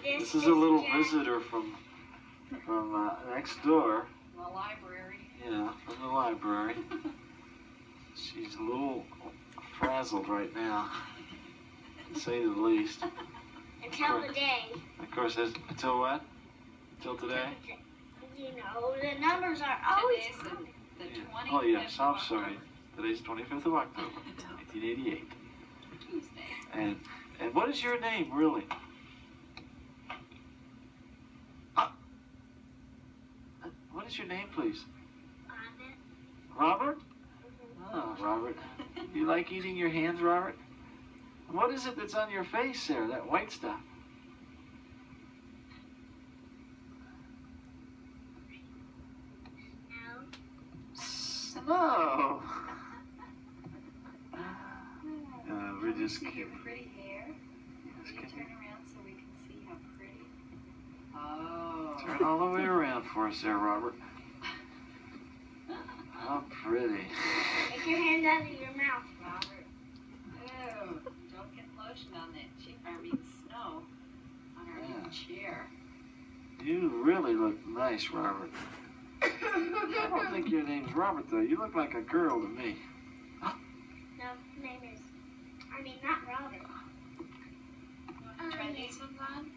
This is a little visitor from next door. The library. Yeah, from the library. She's a little frazzled right now, to say the least. Until today. Of course, until what? Until today? You know, the numbers are always The 25th Oh yes, I'm of sorry. Today's 25th of October, 1988. Tuesday. And what is your name, really? What is your name, please? Robert? Oh, Robert. You like eating your hands, Robert? What is it that's on your face there, that white stuff? Snow. We're just See your kidding. pretty hair? Just Can you kidding. turn around so we can see how pretty? Oh. Turn all the way around for us there, Robert. How pretty. Take your hand out of your mouth. Robert. Oh, don't get lotion on that chair. I mean, snow on our new chair. You really look nice, Robert. I don't think your name's Robert, though. You look like a girl to me. No, name is. I mean, not Robert. Try these ones on?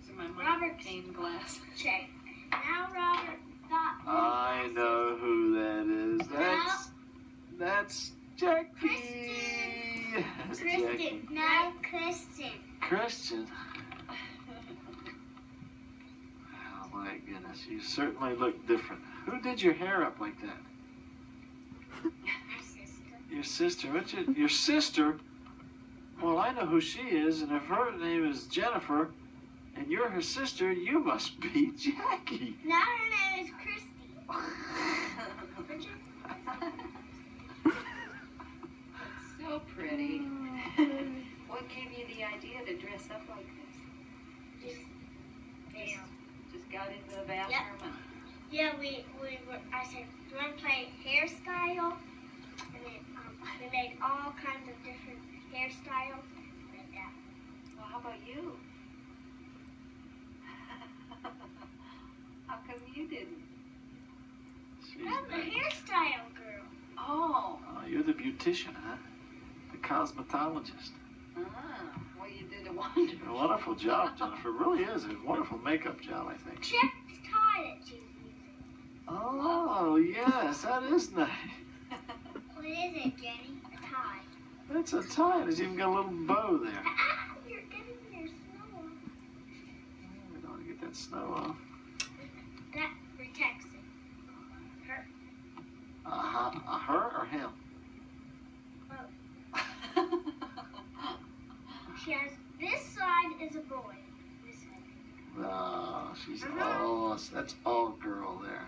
So my Robert's pain glass. check. Now Robert got. I know who that is. That's Jackie. That's Kristen. Jackie. Now Kristen. Christian. Oh my goodness, you certainly look different. Who did your hair up like that? My sister. Your sister. What's your sister? Well, I know who she is, and if her name is Jennifer, and you're her sister, you must be Jackie. Now her name is Christy. So pretty. What gave you the idea to dress up like this? Just got into the bathroom and Yeah, we were. I said, "Do you want to play hairstyle?" And then we made all kinds of different hairstyles like that. well, how about you? How come you didn't? She's I'm the nice. hairstyle girl. Oh. Oh, you're the beautician, huh? The cosmetologist. Well, you did a wonderful A wonderful job, Jennifer. It really is a wonderful makeup job, I think. Check the tie that she's using. Oh, yes, that is nice. What is it, Jenny? A tie. That's a tie. It's even got a little bow there. Ah, you're getting your snow on. We don't want to get that snow off. That protects it. Her. Her or him? She has this side is a boy. This side. No, she's all, that's all girl there.